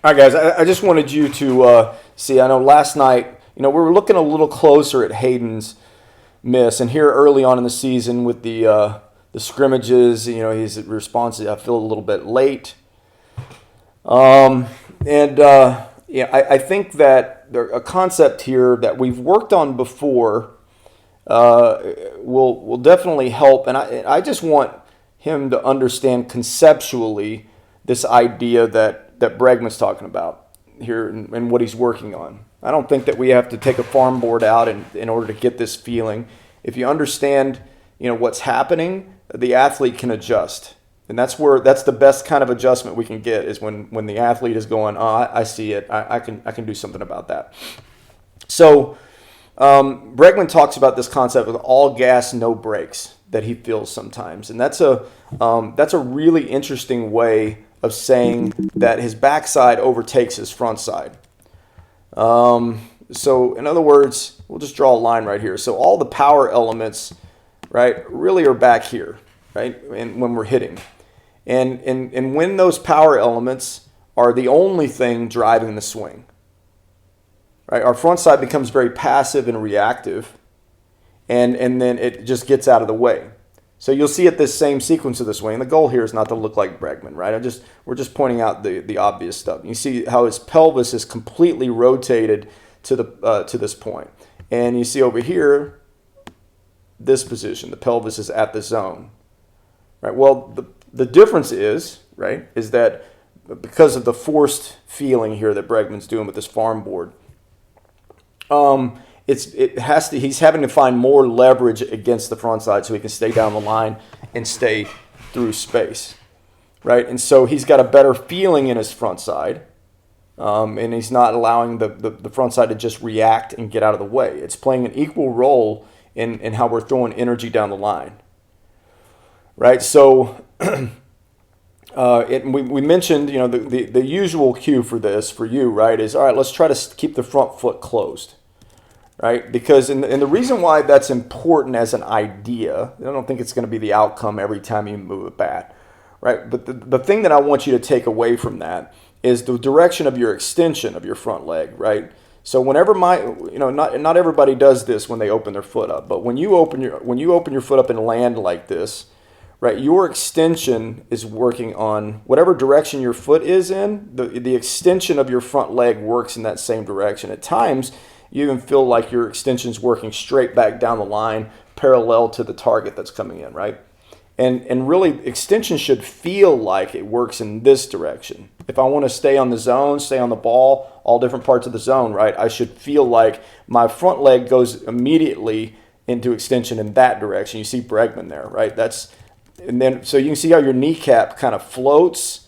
All right, guys, I just wanted you to see. I know last night, we were looking a little closer at Hayden's miss, and here early on in the season with the scrimmages, his response, I feel a little bit late. I think that a concept here that we've worked on before will definitely help, and I just want him to understand conceptually this idea that Bregman's talking about here and what he's working on. I don't think that we have to take a farm board out in order to get this feeling. If you understand, what's happening, the athlete can adjust. And that's the best kind of adjustment we can get is when the athlete is going, oh, I see it. I can do something about that. So Bregman talks about this concept of all gas, no brakes that he feels sometimes. And that's a really interesting way of saying that his backside overtakes his front side. So in other words, we'll just draw a line right here. So all the power elements, right, really are back here, right, and when we're hitting. And when those power elements are the only thing driving the swing, right, our front side becomes very passive and reactive, and then it just gets out of the way. So you'll see at this same sequence of the swing, the goal here is not to look like Bregman, right? We're just pointing out the obvious stuff. You see how his pelvis is completely rotated to this point. And you see over here, this position, the pelvis is at the zone, right? Well, the difference is that because of the forced feeling here that Bregman's doing with this farm board, he's having to find more leverage against the front side so he can stay down the line and stay through space, right? And so he's got a better feeling in his front side, and he's not allowing the front side to just react and get out of the way. It's playing an equal role in how we're throwing energy down the line, right? So we mentioned, the usual cue for this for you, right, is all right. Let's try to keep the front foot closed. Right? Because and the reason why that's important as an idea, I don't think it's going to be the outcome every time you move a bat, right? But the thing that I want you to take away from that is the direction of your extension of your front leg, right? So whenever not everybody does this when they open their foot up, but when you open your foot up and land like this, right? Your extension is working on whatever direction your foot is in. The extension of your front leg works in that same direction. At times, you even feel like your extension's working straight back down the line, parallel to the target that's coming in, right? And really, extension should feel like it works in this direction. If I want to stay on the zone, stay on the ball, all different parts of the zone, right? I should feel like my front leg goes immediately into extension in that direction. You see Bregman there, right? So you can see how your kneecap kind of floats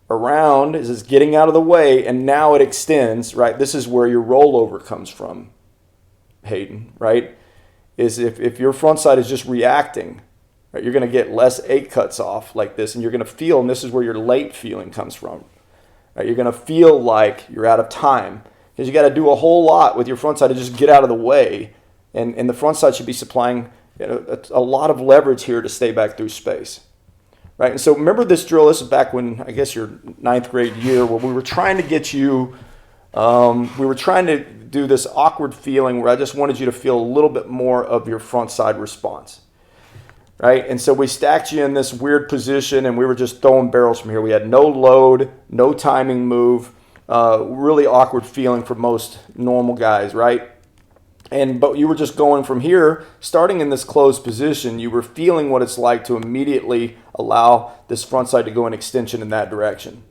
around as it's getting out of the way, and now it extends, right? This is where your rollover comes from, Hayden, right? Is if your front side is just reacting, right, you're going to get less eight cuts off like this, and you're going to feel, and this is where your late feeling comes from, right? You're going to feel like you're out of time because you got to do a whole lot with your front side to just get out of the way, and the front side should be supplying a lot of leverage here to stay back through space. Right, and so remember this drill. This is back when, I guess, your 9th grade year, where we were trying to get you, we were trying to do this awkward feeling where I just wanted you to feel a little bit more of your front side response. Right, and so we stacked you in this weird position, and we were just throwing barrels from here. We had no load, no timing move, really awkward feeling for most normal guys, right? But you were just going from here, starting in this closed position, you were feeling what it's like to immediately allow this front side to go in extension in that direction.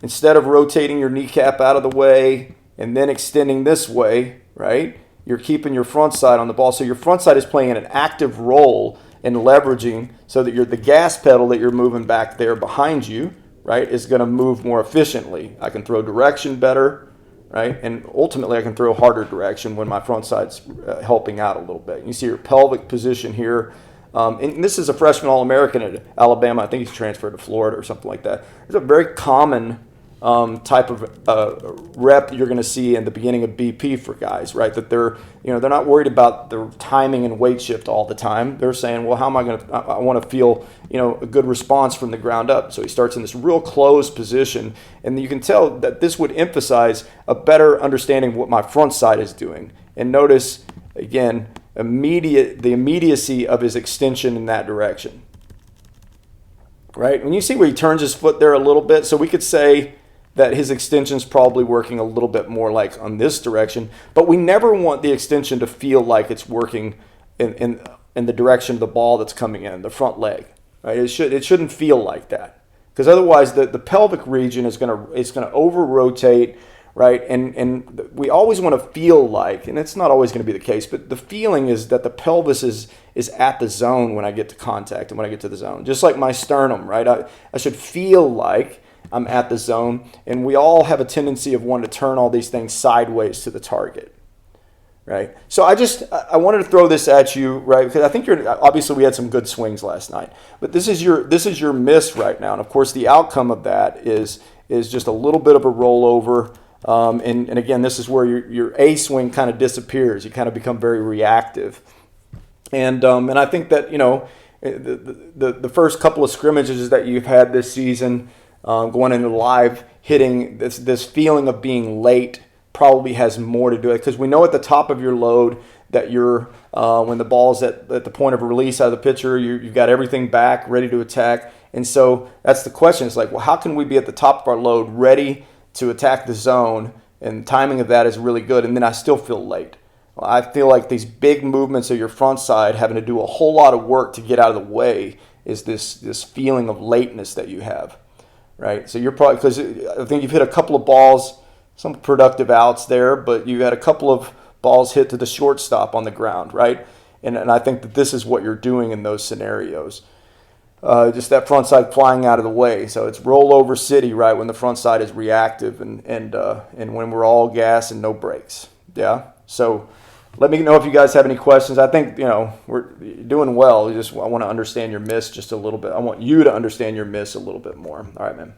Instead of rotating your kneecap out of the way and then extending this way, right, you're keeping your front side on the ball. So your front side is playing an active role in leveraging so that the gas pedal that you're moving back there behind you, right, is going to move more efficiently. I can throw direction better. Right, and ultimately I can throw harder direction when my front side's helping out a little bit. You see your pelvic position here. And this is a freshman All-American at Alabama. I think he's transferred to Florida or something like that. It's a very common type of rep you're going to see in the beginning of BP for guys, right? That they're not worried about the timing and weight shift all the time. They're saying, well, how am I going to? I want to feel a good response from the ground up. So he starts in this real closed position, and you can tell that this would emphasize a better understanding of what my front side is doing. And notice again, the immediacy of his extension in that direction. Right? When you see where he turns his foot there a little bit, so we could say that his extension is probably working a little bit more like on this direction, but we never want the extension to feel like it's working in the direction of the ball that's coming in, the front leg. Right? It shouldn't feel like that, because otherwise the pelvic region is going to over rotate, right? And we always want to feel like, and it's not always going to be the case, but the feeling is that the pelvis is at the zone when I get to contact and when I get to the zone, just like my sternum, right? I should feel like I'm at the zone, and we all have a tendency of wanting to turn all these things sideways to the target, right? So I wanted to throw this at you, right? Because I think obviously we had some good swings last night, but this is your miss right now, and of course the outcome of that is just a little bit of a rollover, and again, this is where your A swing kind of disappears. You kind of become very reactive, and I think that the first couple of scrimmages that you've had this season. Going into live hitting, this feeling of being late probably has more to do with it, because we know at the top of your load that you're when the ball's at the point of release out of the pitcher, you've got everything back, ready to attack. And so that's the question. It's like, well, how can we be at the top of our load, ready to attack the zone, and the timing of that is really good, and then I still feel late? Well, I feel like these big movements of your front side having to do a whole lot of work to get out of the way is this feeling of lateness that you have. Right, so you're probably, because I think you've hit a couple of balls, some productive outs there, but you had a couple of balls hit to the shortstop on the ground, right? And I think that this is what you're doing in those scenarios. Just that front side flying out of the way. So it's rollover city, right, when the front side is reactive and when we're all gas and no brakes. Yeah. So let me know if you guys have any questions. I think we're doing well. I want to understand your miss just a little bit. I want you to understand your miss a little bit more. All right, man.